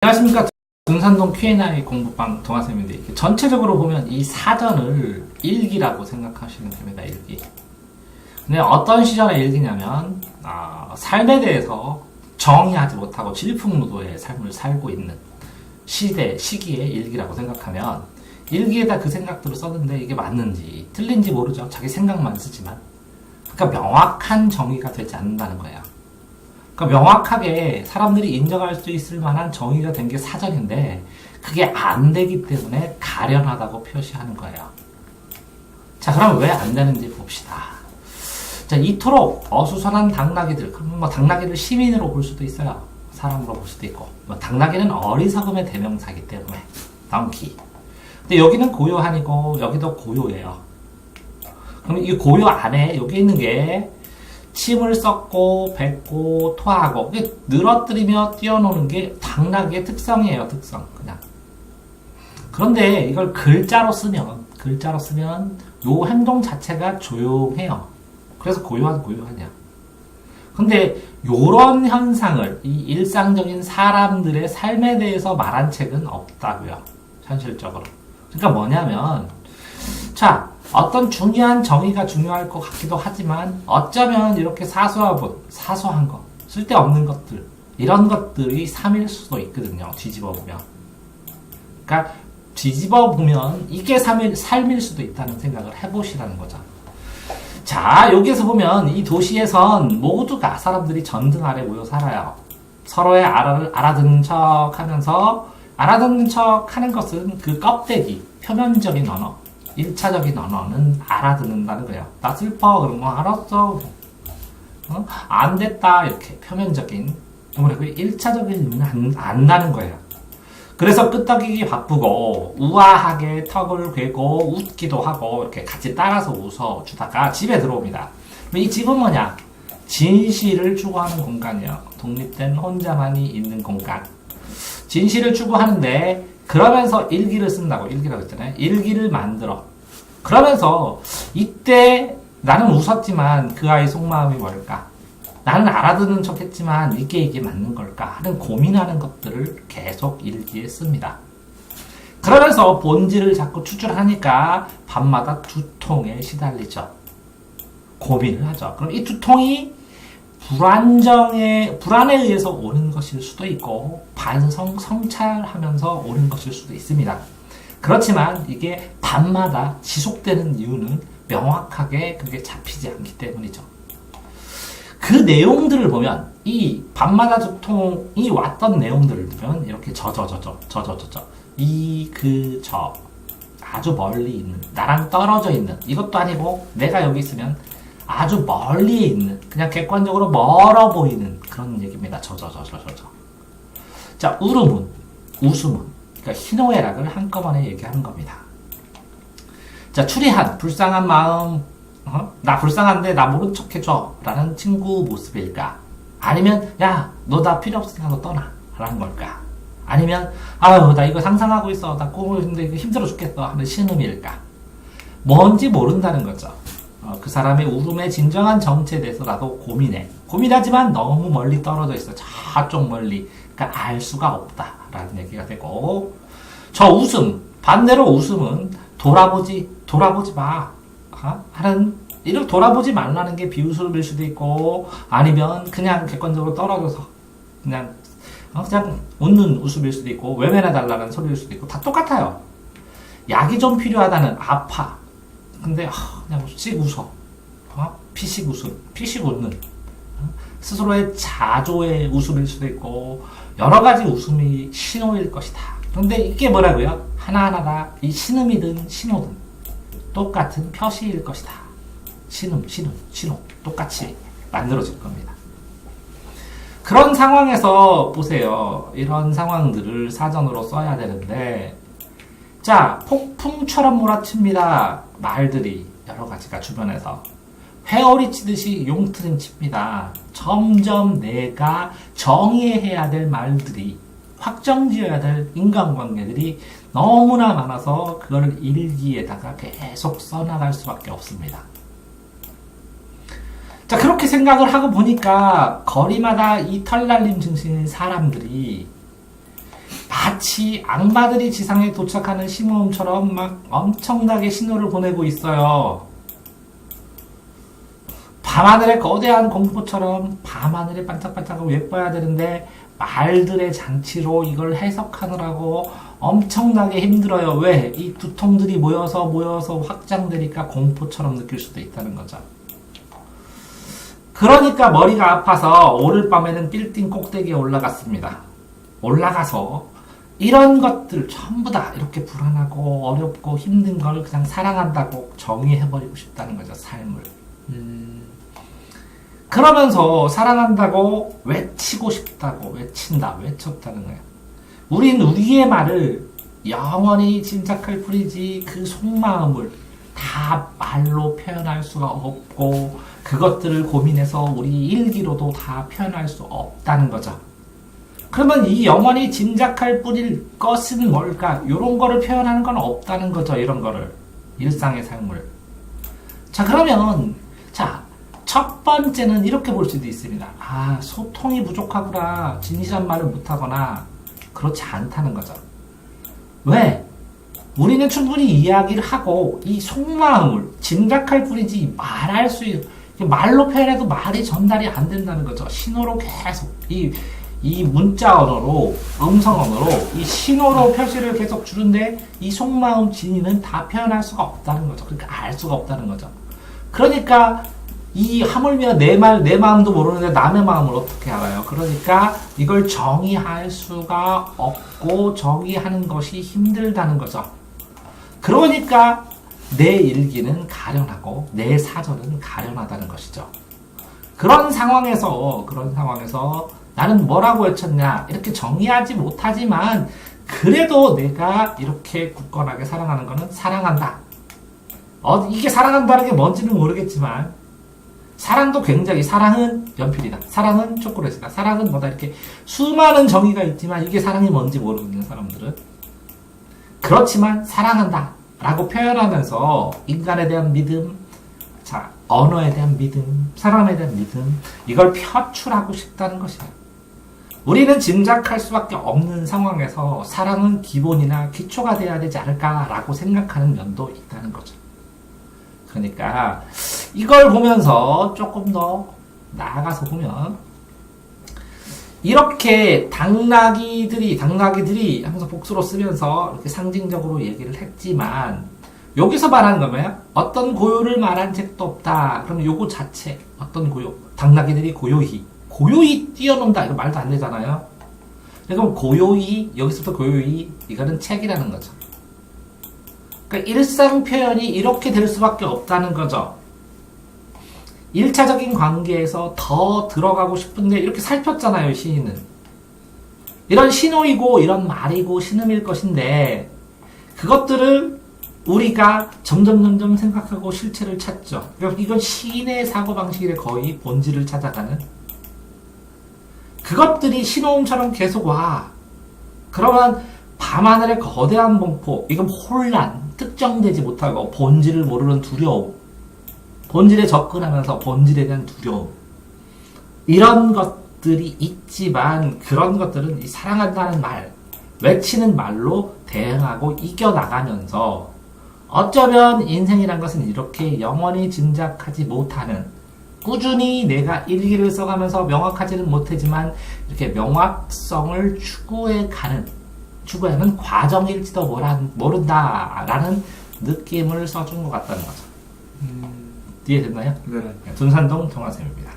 안녕하십니까. 등산동 Q&A 공부방 동아쌤인데, 전체적으로 보면 이 사전을 일기라고 생각하시면 됩니다. 일기. 근데 어떤 시절의 일기냐면 삶에 대해서 정의하지 못하고 질풍노도의 삶을 살고 있는 시기의 일기라고 생각하면, 일기에다 그 생각들을 썼는데 이게 맞는지 틀린지 모르죠. 자기 생각만 쓰지만. 그러니까 명확한 정의가 되지 않는다는 거예요. 그러니까 명확하게 사람들이 인정할 수 있을 만한 정의가 된 게 사전인데, 그게 안 되기 때문에 가련하다고 표시하는 거예요. 자, 그럼 왜 안 되는지 봅시다. 자, 이토록 어수선한 당나귀들, 그럼 당나귀를 시민으로 볼 수도 있어요. 사람으로 볼 수도 있고. 당나귀는 어리석음의 대명사이기 때문에. donkey. 근데 여기는 고요한이고, 여기도 고요예요. 그럼 이 고요 안에 여기 있는 게 침을 썩고 뱉고 토하고, 늘어뜨리며 뛰어노는 게 당나귀의 특성이에요. 특성. 그냥. 그런데 이걸 글자로 쓰면 요 행동 자체가 조용해요. 그래서 고요하냐. 근데 요런 현상을, 이 일상적인 사람들의 삶에 대해서 말한 책은 없다고요. 현실적으로. 그러니까 뭐냐면, 자, 어떤 중요한 정의가 중요할 것 같기도 하지만, 어쩌면 이렇게 사소한 거, 쓸데없는 것들, 이런 것들이 3일 수도 있거든요. 뒤집어 보면. 그러니까 뒤집어 보면 이게 삶일 수도 있다는 생각을 해보시라는 거죠. 자, 여기에서 보면 이 도시에선 모두가 사람들이 전등 아래 모여 살아요. 서로의 알아듣는 척 하면서, 알아듣는 척 하는 것은 그 껍데기, 표면적인 언어, 1차적인 언어는 알아듣는다는 거예요. 나 슬퍼. 그런 거 알았어. 안 됐다. 이렇게 표면적인. 그리고 1차적인 의미는 안 나는 거예요. 그래서 끄떡이기 바쁘고 우아하게 턱을 괴고 웃기도 하고 이렇게 같이 따라서 웃어주다가 집에 들어옵니다. 이 집은 뭐냐? 진실을 추구하는 공간이에요. 독립된 혼자만이 있는 공간. 진실을 추구하는데, 그러면서 일기를 쓴다고, 일기라고 했잖아요. 일기를 만들어. 그러면서 이때 나는 웃었지만 그 아이 속마음이 뭘까? 나는 알아듣는 척 했지만 이게 맞는 걸까? 하는 고민하는 것들을 계속 일기에 씁니다. 그러면서 본질을 자꾸 추출하니까 밤마다 두통에 시달리죠. 고민을 하죠. 그럼 이 두통이 불안에 의해서 오는 것일 수도 있고, 성찰하면서 오는 것일 수도 있습니다. 그렇지만 이게 밤마다 지속되는 이유는 명확하게 그게 잡히지 않기 때문이죠. 그 내용들을 보면, 이 밤마다 두통이 왔던 내용들을 보면 이렇게 아주 멀리 있는, 나랑 떨어져 있는, 이것도 아니고 내가 여기 있으면 아주 멀리에 있는, 그냥 객관적으로 멀어 보이는 그런 얘기입니다. 자, 웃음은, 그러니까 희노애락을 한꺼번에 얘기하는 겁니다. 자, 추리한, 불쌍한 마음, 나 불쌍한데 나 모른 척 해줘. 라는 친구 모습일까? 아니면, 야, 너 나 필요 없으니까 너 떠나. 라는 걸까? 아니면, 아유, 나 이거 상상하고 있어. 나 꿈을 근데 이거 힘들어 죽겠어. 하는 신음일까? 뭔지 모른다는 거죠. 그 사람의 울음의 진정한 정체에 대해서 나도 고민하지만 너무 멀리 떨어져 있어. 저쪽 멀리. 그러니까 알 수가 없다. 라는 얘기가 되고, 저 웃음, 반대로 웃음은 돌아보지 마. 이렇게 돌아보지 말라는 게 비웃음일 수도 있고, 아니면 그냥 객관적으로 떨어져서 그냥 웃는 웃음일 수도 있고, 외면해달라는 소리일 수도 있고, 다 똑같아요. 약이 좀 필요하다는, 아파. 근데 그냥 씩 웃어. 피식 웃는. 스스로의 자조의 웃음일 수도 있고, 여러 가지 웃음이 신호일 것이다. 그런데 이게 뭐라고요? 하나하나가 이 신음이든 신호든 똑같은 표시일 것이다. 신호 똑같이 만들어질 겁니다. 그런 상황에서 보세요. 이런 상황들을 사전으로 써야 되는데, 자, 폭풍처럼 몰아칩니다. 말들이 여러 가지가 주변에서 회오리 치듯이 용트림 칩니다. 점점 내가 정의해야 될 말들이, 확정지어야 될 인간관계들이 너무나 많아서 그걸 일기에다가 계속 써나갈 수밖에 없습니다. 자, 그렇게 생각을 하고 보니까 거리마다 이 털날림 증신인 사람들이 마치 악마들이 지상에 도착하는 신호음처럼 막 엄청나게 신호를 보내고 있어요. 밤하늘의 거대한 공포처럼 밤하늘이 반짝반짝하고 예뻐야 되는데 말들의 잔치로 이걸 해석하느라고 엄청나게 힘들어요. 왜? 이 두통들이 모여서 확장되니까 공포처럼 느낄 수도 있다는 거죠. 그러니까 머리가 아파서 오늘 밤에는 빌딩 꼭대기에 올라갔습니다. 올라가서 이런 것들 전부 다 이렇게 불안하고 어렵고 힘든 걸 그냥 사랑한다고 정의해버리고 싶다는 거죠. 삶을. 그러면서 사랑한다고 외치고 싶다고 외쳤다는 거예요. 우린 우리의 말을 영원히 짐작할 뿐이지 그 속마음을 다 말로 표현할 수가 없고 그것들을 고민해서 우리 일기로도 다 표현할 수 없다는 거죠. 그러면 이 영원히 짐작할 뿐일 것은 뭘까? 이런 거를 표현하는 건 없다는 거죠. 이런 거를. 일상의 삶을. 자, 그러면 첫 번째는 이렇게 볼 수도 있습니다. 소통이 부족하구나. 진실한 말을 못하거나 그렇지 않다는 거죠. 왜? 우리는 충분히 이야기를 하고 이 속마음을 짐작할 뿐이지 말로 표현해도 말이 전달이 안 된다는 거죠. 신호로 계속 이 문자 언어로 음성 언어로 이 신호로 표시를 계속 주는데 이 속마음 진위는 다 표현할 수가 없다는 거죠. 그러니까 알 수가 없다는 거죠. 그러니까 이 하물며 내 마음도 모르는데 남의 마음을 어떻게 알아요? 그러니까 이걸 정의할 수가 없고 정의하는 것이 힘들다는 거죠. 그러니까 내 일기는 가련하고 내 사전은 가련하다는 것이죠. 그런 상황에서 나는 뭐라고 외쳤냐 이렇게 정의하지 못하지만 그래도 내가 이렇게 굳건하게 사랑하는 거는 사랑한다. 이게 사랑한다는 게 뭔지는 모르겠지만 사랑도 굉장히 사랑은 연필이다. 사랑은 초콜릿이다. 사랑은 뭐다. 이렇게 수많은 정의가 있지만 이게 사랑이 뭔지 모르는 사람들은 그렇지만 사랑한다 라고 표현하면서 인간에 대한 믿음, 언어에 대한 믿음, 사람에 대한 믿음 이걸 표출하고 싶다는 것이에요. 우리는 짐작할 수밖에 없는 상황에서 사랑은 기본이나 기초가 돼야 되지 않을까라고 생각하는 면도 있다는 거죠. 그러니까 이걸 보면서 조금 더 나아가서 보면 이렇게 당나귀들이 하면서 복수로 쓰면서 이렇게 상징적으로 얘기를 했지만 여기서 말하는 거면 어떤 고요를 말한 책도 없다. 그러면 요거 자체 어떤 고요? 당나귀들이 고요히 뛰어논다. 이거 말도 안 되잖아요. 그럼 고요히 여기서부터 고요히 이거는 책이라는 거죠. 그러니까 일상 표현이 이렇게 될 수밖에 없다는 거죠. 1차적인 관계에서 더 들어가고 싶은데 이렇게 살폈잖아요, 시인은. 이런 신호이고 이런 말이고 신음일 것인데 그것들을 우리가 점점 생각하고 실체를 찾죠. 그러니까 이건 시인의 사고방식의 거의 본질을 찾아가는 그것들이 신호음처럼 계속 와. 그러면 밤하늘의 거대한 공포, 이건 혼란, 특정되지 못하고 본질을 모르는 두려움, 본질에 접근하면서 본질에 대한 두려움 이런 것들이 있지만 그런 것들은 이 사랑한다는 말, 외치는 말로 대응하고 이겨나가면서 어쩌면 인생이란 것은 이렇게 영원히 짐작하지 못하는 꾸준히 내가 일기를 써가면서 명확하지는 못하지만 이렇게 명확성을 추구하는 과정일지도 모른다라는 느낌을 써준 것 같다는 거죠. 이해됐나요? 네. 둔산동 정화쌤입니다.